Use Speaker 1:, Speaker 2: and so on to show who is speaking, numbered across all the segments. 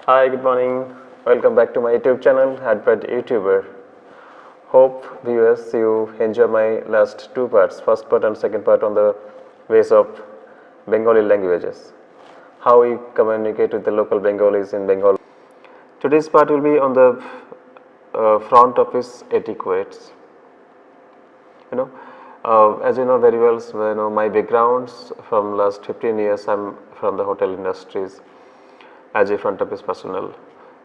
Speaker 1: Hi, good morning. Welcome back to my YouTube channel, Hadbird YouTuber. Hope viewers you enjoy my last two parts, first part and second part on the ways of Bengali languages, how we communicate with the local Bengalis in Bengal. Today's part will be on the front office etiquettes. You know, as you know very well, my backgrounds from last 15 years, I'm from the hotel industries as a front office personnel.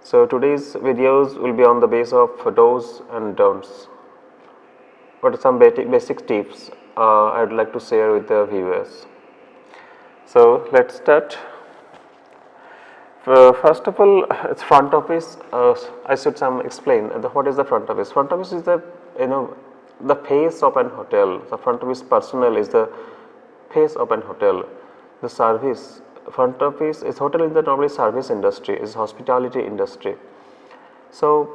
Speaker 1: So today's videos will be on the base of do's and don'ts. What are some basic tips I'd like to share with the viewers. So let's start. First of all, it's front office. I should explain what is the front office. Front office is the the face of an hotel. The front office personnel is the face of an hotel. The service front office is hotel in the normally service industry, is hospitality industry. So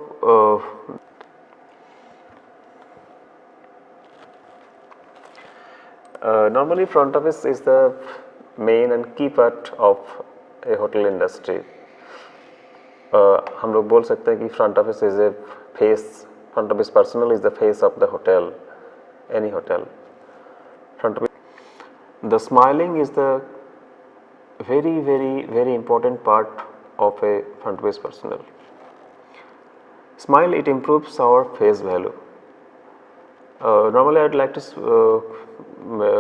Speaker 1: normally front office is the main and key part of a hotel industry. हम लोग बोल सकते हैं कि front office is a face, front office personnel is the face of the hotel, any hotel. Front office. The smiling is the very important part of a front office personnel. Smile, it improves our face value. Normally I'd like to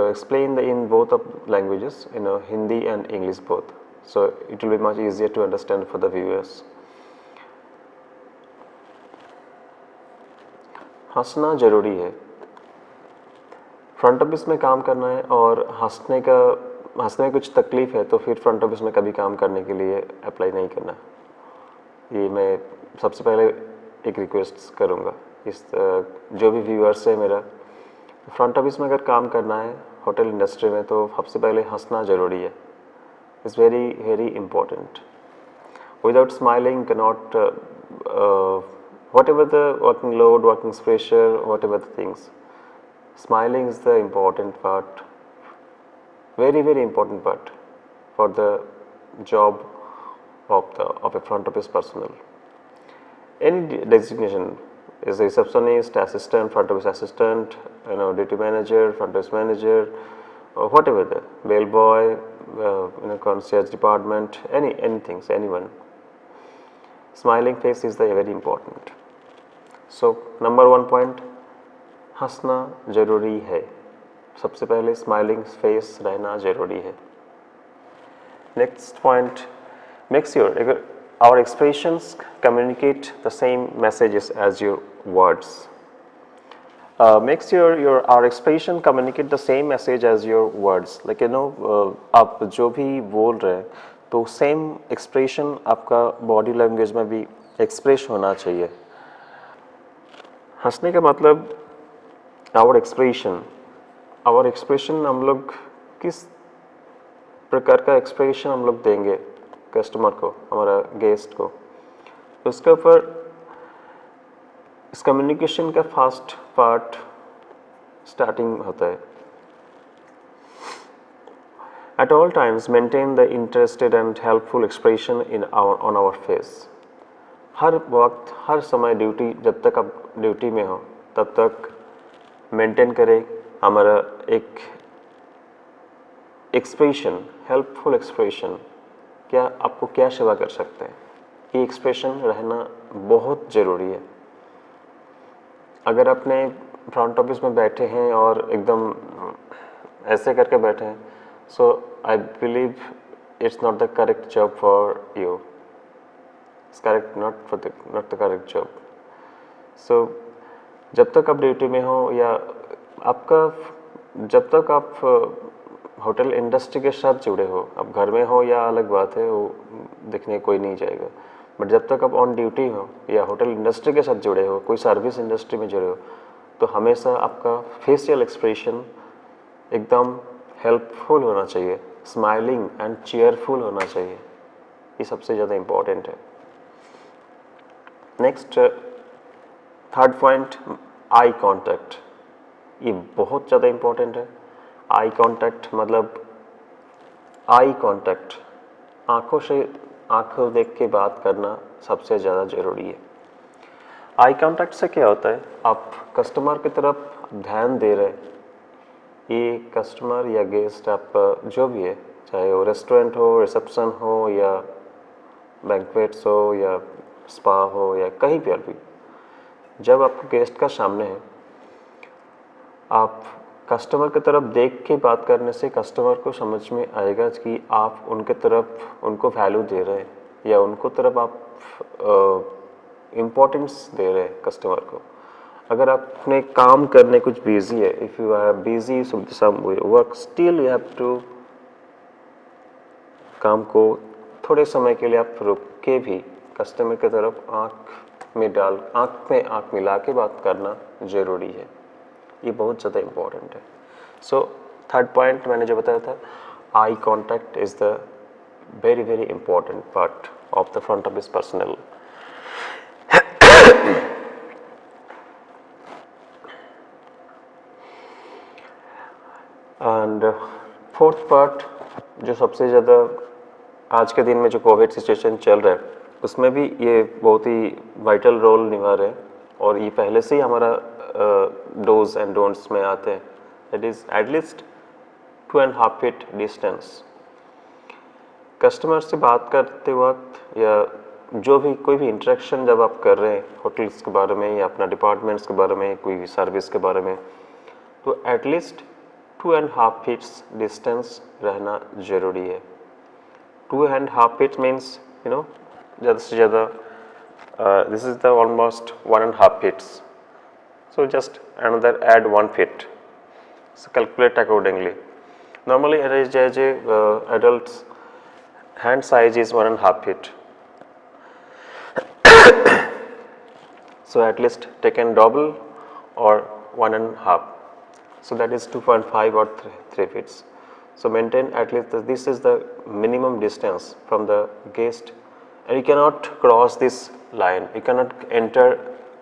Speaker 1: explain in both of languages, Hindi and English both, so it will be much easier to understand for the viewers. हंसना ज़रूरी है. Front office में काम करना है और हंसने में कुछ तकलीफ़ है तो फिर फ्रंट ऑफिस में कभी काम करने के लिए अप्लाई नहीं करना. ये मैं सबसे पहले एक रिक्वेस्ट करूँगा इस जो भी व्यूअर्स है मेरा, फ्रंट ऑफिस में अगर काम करना है होटल इंडस्ट्री में तो सबसे पहले हंसना ज़रूरी है. It's very important. Without smiling cannot whatever the working load, working pressure, whatever the things, smiling is the important part, very important part for the job of a front office personnel. Any designation is a receptionist, assistant, front office assistant, duty manager, front office manager, or whatever the bellboy, concierge department, anything, anyone. Smiling face is the very important. So number one point, हंसना ज़रूरी है. सबसे पहले smiling face रहना ज़रूरी है. Next point, make sure our expressions communicate the same messages as your words. Make sure our expression communicate the same message as your words. Like आप जो भी बोल रहे हैं तो सेम एक्सप्रेशन आपका बॉडी लैंग्वेज में भी एक्सप्रेस होना चाहिए. हंसने का मतलब आवर एक्सप्रेशन हम लोग किस प्रकार का एक्सप्रेशन हम लोग देंगे कस्टमर को, हमारा गेस्ट को, उसके ऊपर इस कम्युनिकेशन का फर्स्ट पार्ट स्टार्टिंग होता है. At all times maintain the interested and helpful expression on our face. हर वक्त हर समय ड्यूटी, जब तक आप ड्यूटी में हो तब तक मेंटेन करें हमारा एक एक्सप्रेशन, हेल्पफुल एक्सप्रेशन. क्या आपको क्या सेवा कर सकते हैं, ये एक्सप्रेशन रहना बहुत ज़रूरी है. अगर अपने फ्रंट ऑफिस में बैठे हैं और एकदम ऐसे करके बैठे हैं, so I believe it's not the correct job for you. It's correct, not the correct job. So जब तक आप ड्यूटी में हो या जब तक आप होटल इंडस्ट्री के साथ जुड़े हो, आप घर में हो या अलग बात है, वो देखने कोई नहीं जाएगा. बट जब तक आप ऑन ड्यूटी हो या होटल इंडस्ट्री के साथ जुड़े हो, कोई सर्विस इंडस्ट्री में जुड़े हो, तो हमेशा आपका फेशियल एक्सप्रेशन एकदम हेल्पफुल होना चाहिए, स्माइलिंग एंड चेयरफुल होना चाहिए. ये सबसे ज़्यादा इम्पोर्टेंट है. Next third point, eye contact. ये बहुत ज़्यादा इम्पोर्टेंट है. आई कांटेक्ट मतलब आंखों से आंखों देख के बात करना सबसे ज़्यादा ज़रूरी है। आई कांटेक्ट से क्या होता है, आप कस्टमर की तरफ ध्यान दे रहे हैं। ये कस्टमर या गेस्ट आपका जो भी है, चाहे वो रेस्टोरेंट हो, रिसेप्शन हो, या बैंक्वेट्स हो, या स्पा हो, या कहीं पर भी, जब आप गेस्ट का सामने है, आप कस्टमर की तरफ देख के बात करने से कस्टमर को समझ में आएगा कि आप उनके तरफ उनको वैल्यू दे रहे हैं, या उनको तरफ आप इम्पोर्टेंस दे रहे हैं कस्टमर को। अगर आप अपने काम करने कुछ बिजी है, if you are busy with some work, still you have to काम को थोड़े समय के लिए आप रुक के भी कस्टमर की तरफ आँख में आँख मिला के बात करना ज़रूरी है। ये बहुत ज़्यादा इम्पोर्टेंट है। सो थर्ड पॉइंट मैंने जो बताया था, eye contact is the very very important part of the front office personal. And fourth part जो सबसे ज़्यादा आज के दिन में जो कोविड सिचुएशन चल रहा है उसमें भी ये बहुत ही वाइटल रोल निभा रहे हैं, और ये पहले से ही हमारा डोज एंड डोंट्स में आते हैं। That is at least 2.5 feet distance. Customer से बात करते वक्त या जो भी कोई भी इंटरेक्शन जब आप कर रहे हैं होटल्स के बारे में या अपना डिपार्टमेंट्स के बारे में, कोई सर्विस के बारे में, तो एटलीस्ट 2.5 फीट्स डिस्टेंस रहना ज़रूरी है। 2.5 फीट मीन्स ज़्यादा से ज़्यादा this is the almost 1.5 feet. So just another add 1 feet. So calculate accordingly. Normally as adults hand size is 1.5 feet. So at least take an double or 1.5. So that is 2.5 or 3 feet. So maintain at least this is the minimum distance from the guest, and you cannot cross this line, you cannot enter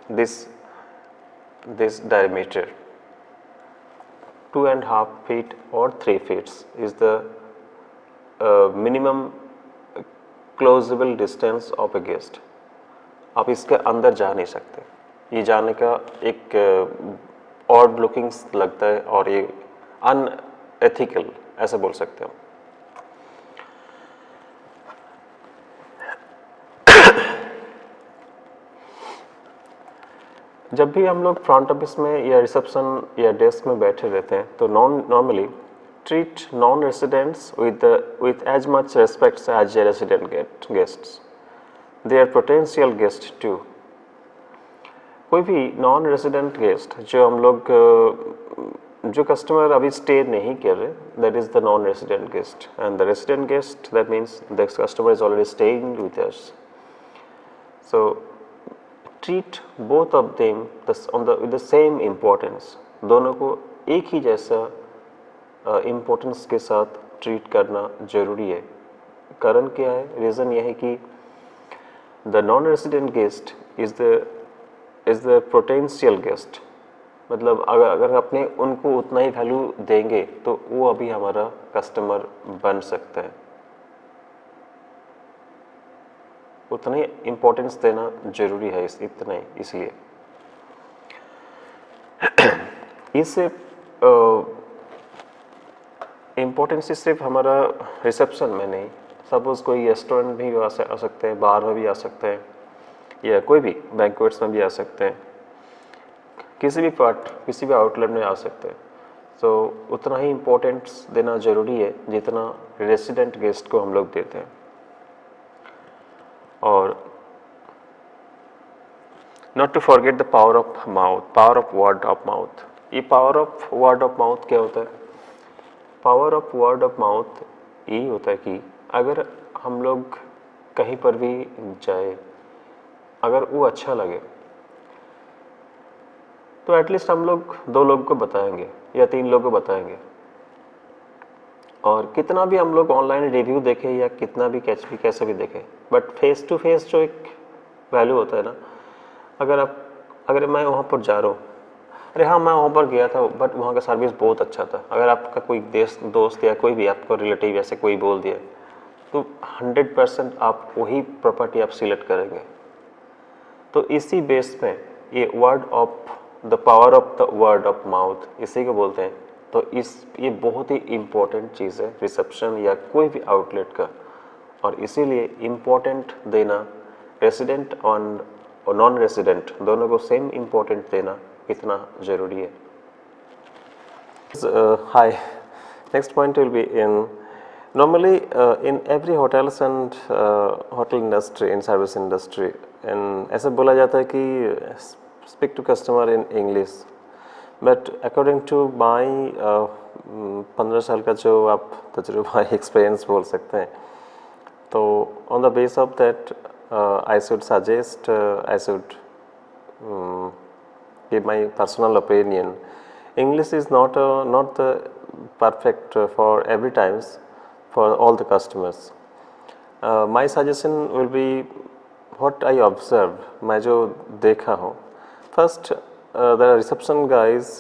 Speaker 1: this diameter. 2.5 feet or 3 feet is the minimum closable distance of a guest. आप इसके अंदर जा नहीं सकते, ये जाने का एक ऑड लुकिंग लगता है और ये अनएथिकल ऐसा बोल सकते हैं। जब भी हम लोग फ्रंट ऑफिस में या रिसेप्शन या डेस्क में बैठे रहते हैं तो normally treat non residents with as much respect as a resident guests. They are potential guests too. कोई भी नॉन रेसिडेंट गेस्ट जो हम लोग जो कस्टमर अभी स्टे नहीं कर रहे, that is the non resident guest, and the resident guest that means the customer is already staying with us. So treat both of them with the same importance. दोनों को एक ही जैसा इम्पोर्टेंस के साथ ट्रीट करना जरूरी है. कारण क्या है? रीज़न यह है कि the non resident guest is the potential guest. मतलब अगर अपने उनको उतना ही वैल्यू देंगे तो वो अभी हमारा कस्टमर बन सकता है. उतना ही इम्पोर्टेंस देना जरूरी है, इतना ही. इसलिए इससे इम्पोर्टेंस सिर्फ हमारा रिसेप्शन में नहीं, सपोज कोई रेस्टोरेंट भी आ सकते हैं, बार में भी आ सकते हैं, या कोई भी बैंक्वेट्स में भी आ सकते हैं, किसी भी आउटलेट में आ सकते हैं. तो उतना ही इम्पोर्टेंस देना ज़रूरी है जितना रेसिडेंट गेस्ट को हम लोग देते हैं. और not to forget the power of mouth, power of word of mouth. ये power of word of mouth क्या होता है? Power of word of mouth यही होता है कि अगर हम लोग कहीं पर भी जाए, अगर वो अच्छा लगे तो एटलीस्ट हम लोग 2 लोग को बताएंगे या 3 लोग को बताएंगे. और कितना भी हम लोग ऑनलाइन रिव्यू देखें या कितना भी कैसे भी देखें, बट फेस टू फेस जो एक वैल्यू होता है ना, अगर मैं वहाँ पर जा रहा हूँ, अरे हाँ मैं वहाँ पर गया था बट वहाँ का सर्विस बहुत अच्छा था, अगर आपका कोई दोस्त या कोई भी आपका रिलेटिव ऐसे कोई बोल दिया तो 100% आप वही प्रॉपर्टी आप सिलेक्ट करेंगे। तो इसी बेस पे ये word of the power of the word of mouth इसी को बोलते हैं। तो ये बहुत ही इम्पोर्टेंट चीज़ है रिसेप्शन या कोई भी आउटलेट का, और इसीलिए इम्पोर्टेंट देना रेसिडेंट और नॉन रेसिडेंट दोनों को सेम इम्पोर्टेंट देना इतना ज़रूरी है। Hi, next point will be in normally in every hotels and hotel industry, in service industry, and ऐसा बोला जाता है कि speak to customer in English, but according to my 15 साल का जो आप तजुर्बा एक्सपीरियंस बोल सकते हैं, तो on the base of that I should suggest I should give my personal opinion. English is not the perfect for every times for all the customers. My suggestion will be what I observe, मैं जो देखा हूँ. First, the reception guys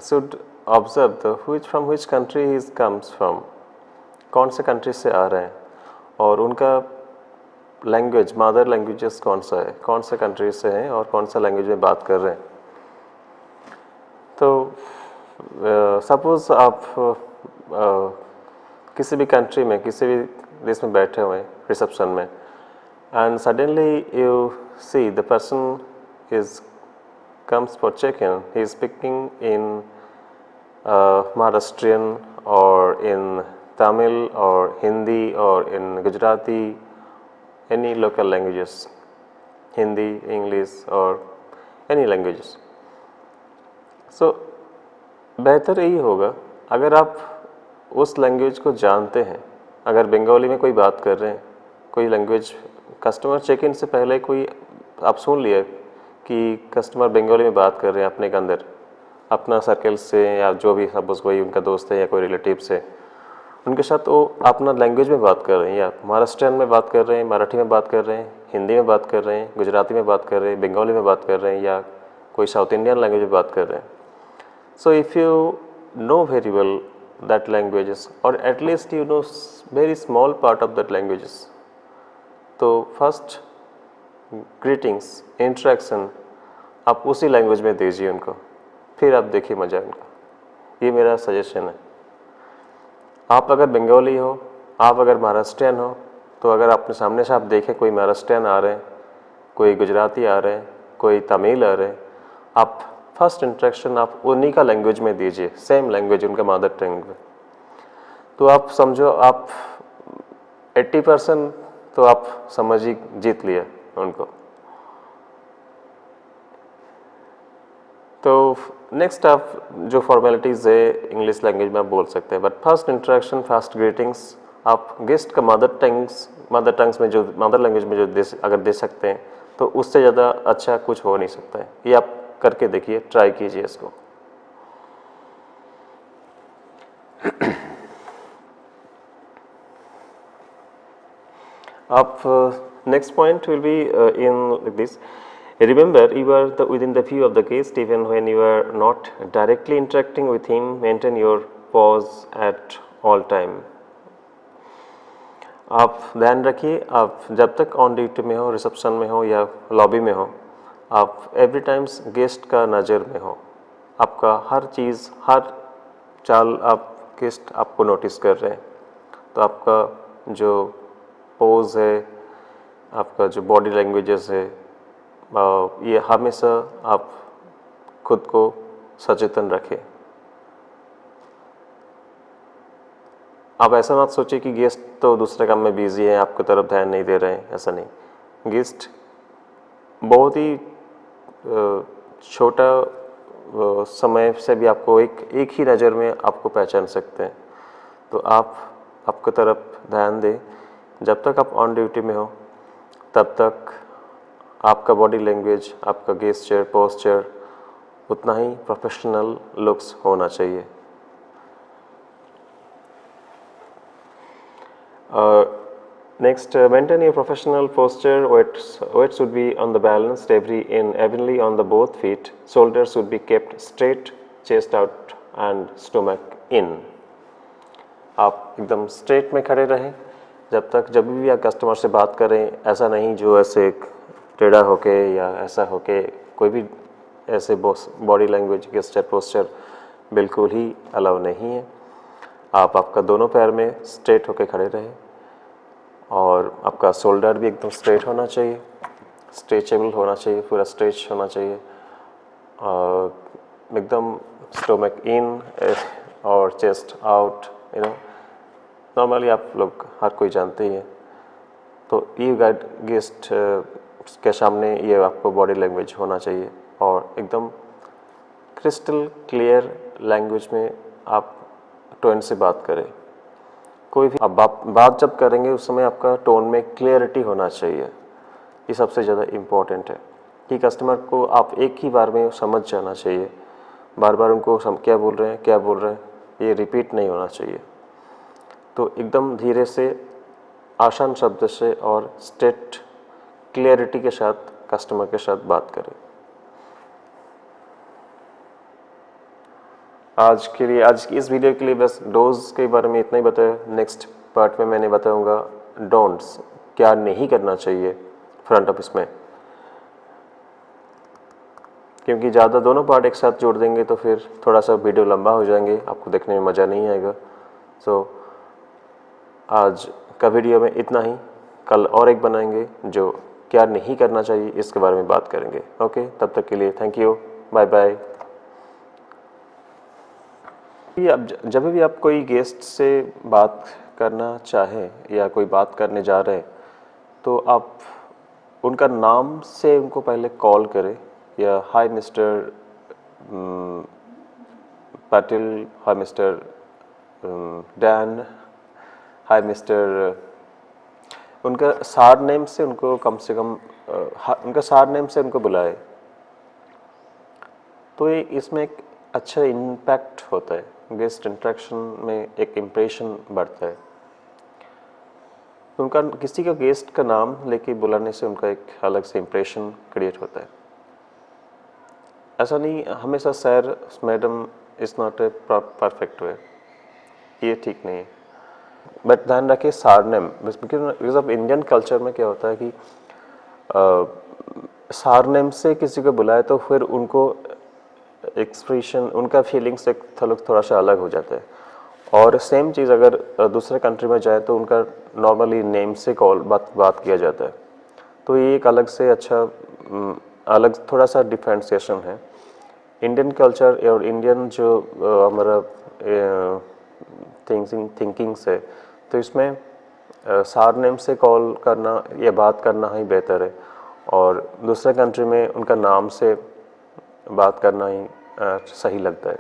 Speaker 1: should observe from which country he comes from, कौन से country से आ रहे हैं और उनका लैंग्वेज मदर लैंग्वेजेस कौन सा है, कौन से कंट्री से हैं और कौन सा लैंग्वेज में बात कर रहे हैं। तो सपोज़ आप किसी भी कंट्री में किसी भी देश में बैठे हुए हैं रिसेप्शन में, and suddenly you see the person is comes for check in, he is speaking in Maharashtrian और इन तमिल और हिंदी और in Gujarati, any local languages, Hindi, English और एनी लैंग्वेजेस। सो बेहतर यही होगा अगर आप उस लैंग्वेज को जानते हैं। अगर बंगाली में कोई बात कर रहे हैं, कोई लैंग्वेज कस्टमर चेक इन से पहले कोई आप सुन लिया कि कस्टमर बंगाली में बात कर रहे हैं अपने के अंदर, अपना सर्कल से या जो भी सपोज कोई उनका दोस्त है या कोई रिलेटिव से, उनके साथ वो अपना लैंग्वेज में बात कर रहे हैं, या महाराष्ट्रियन में बात कर रहे हैं, मराठी में बात कर रहे हैं, हिंदी में बात कर रहे हैं, गुजराती में बात कर रहे हैं, बंगाली में बात कर रहे हैं, या कोई साउथ इंडियन लैंग्वेज में बात कर रहे हैं। So if you know very well that languages, or at least you know very small part of that languages, तो first greetings, interaction आप उसी लैंग्वेज में दीजिए उनको, फिर आप देखिए मजा उनका। ये मेरा सजेशन है। आप अगर बंगाली हो, आप अगर महाराष्ट्रियन हो, तो अगर आपने सामने से आप देखें कोई महाराष्ट्रियन आ रहे हैं, कोई गुजराती आ रहे हैं, कोई तमिल आ रहे हैं, आप फर्स्ट इंट्रैक्शन आप उन्हीं का लैंग्वेज में दीजिए, सेम लैंग्वेज उनका मदर टंग में। तो आप समझो आप 80% तो आप समझ ही जीत लिया उनको। तो नेक्स्ट आप जो फॉर्मेलिटीज़ है इंग्लिश लैंग्वेज में आप बोल सकते हैं, but first interaction, first greetings आप गेस्ट का मदर टंग्स में जो मदर लैंग्वेज में जो अगर दे सकते हैं तो उससे ज़्यादा अच्छा कुछ हो नहीं सकता है। ये आप करके देखिए, ट्राई कीजिए इसको। आप next point will be in this, remember you are within the view of the guest even when you are not directly interacting with him. Maintain your pause at all time. आप ध्यान रखिए, आप जब तक on duty में हो, reception में हो या लॉबी में हो, आप एवरी टाइम्स गेस्ट का नज़र में हो। आपका हर चीज़, हर चाल आप गेस्ट आपको नोटिस कर रहे हैं। तो आपका जो पोज है, आपका जो बॉडी लैंग्वेजेस है, ये हमेशा आप खुद को सचेतन रखें। आप ऐसा मत सोचिए कि गेस्ट तो दूसरे काम में बिजी है, आपकी तरफ ध्यान नहीं दे रहे हैं, ऐसा नहीं। गेस्ट बहुत ही छोटा समय से भी आपको एक ही नज़र में आपको पहचान सकते हैं। तो आप आपकी तरफ ध्यान दें। जब तक आप ऑन ड्यूटी में हो तब तक आपका बॉडी लैंग्वेज, आपका गेस्चर, पोस्चर उतना ही प्रोफेशनल लुक्स होना चाहिए। Next, maintain your professional posture. Weight should be on the balanced evenly on the both feet. Shoulders should be kept straight, chest out and stomach in. आप एकदम straight में खड़े रहें जब भी आप कस्टमर से बात करें। ऐसा नहीं जो ऐसे टेढ़ा होके या ऐसा होके, कोई भी ऐसे बॉडी लैंग्वेज गेस्चर पोस्चर बिल्कुल ही अलाउ नहीं है। आपका दोनों पैर में स्ट्रेट होके खड़े रहें और आपका शोल्डर भी एकदम स्ट्रेट होना चाहिए, स्ट्रेचेबल होना चाहिए, पूरा स्ट्रेच होना चाहिए। एकदम स्टोमक इन और चेस्ट आउट, नॉर्मली आप लोग हर कोई जानते ही है। तो ये गाइड गेस्ट के सामने ये आपको बॉडी लैंग्वेज होना चाहिए और एकदम क्रिस्टल क्लियर लैंग्वेज में आप टोन से बात करें। कोई भी आप बात जब करेंगे उस समय आपका टोन में क्लियरिटी होना चाहिए। ये सबसे ज़्यादा इम्पॉर्टेंट है कि कस्टमर को आप एक ही बार में समझ जाना चाहिए। बार बार उनको क्या बोल रहे हैं ये रिपीट नहीं होना चाहिए। तो एकदम धीरे से, आसान शब्द से और स्ट्रेट क्लियरिटी के साथ कस्टमर के साथ बात करें। आज की इस वीडियो के लिए बस डोज के बारे में इतना ही बताया। नेक्स्ट पार्ट में मैंने बताऊंगा डोंट्स, क्या नहीं करना चाहिए फ्रंट ऑफिस में, क्योंकि ज़्यादा दोनों पार्ट एक साथ जोड़ देंगे तो फिर थोड़ा सा वीडियो लंबा हो जाएंगे, आपको देखने में मज़ा नहीं आएगा। आज का वीडियो में इतना ही। कल और एक बनाएंगे जो क्या नहीं करना चाहिए इसके बारे में बात करेंगे। ओके, तब तक के लिए थैंक यू, बाय बाय। अब जब भी आप कोई गेस्ट से बात करना चाहें या कोई बात करने जा रहे हैं तो आप उनका नाम से उनको पहले कॉल करें, या हाय मिस्टर पाटिल, हाय मिस्टर डैन, हाय मिस्टर, उनका सार नेम से उनको कम से कम उनका सार नेम से उनको बुलाए। तो ये इसमें एक अच्छा इम्पैक्ट होता है, गेस्ट इंटरेक्शन में एक इम्प्रेशन बढ़ता है। उनका किसी का गेस्ट का नाम लेके बुलाने से उनका एक अलग से इम्प्रेशन क्रिएट होता है। ऐसा नहीं हमेशा sir madam is not a perfect way, ये ठीक नहीं है। बट ध्यान रखिए सारनेम, बिकॉज ऑफ इंडियन कल्चर में क्या होता है कि सारनेम से किसी को बुलाए तो फिर उनको एक्सप्रेशन, उनका फीलिंग्स एक थोड़ा सा अलग हो जाता है। और सेम चीज़ अगर दूसरे कंट्री में जाए तो उनका नॉर्मली नेम से बात किया जाता है। तो ये एक अलग से अच्छा अलग थोड़ा सा डिफ्रेंशिएशन है इंडियन कल्चर और इंडियन जो हमारा थिंकिंग्स है। तो इसमें सार नेम से कॉल करना या बात करना ही बेहतर है, और दूसरे कंट्री में उनका नाम से बात करना ही सही लगता है।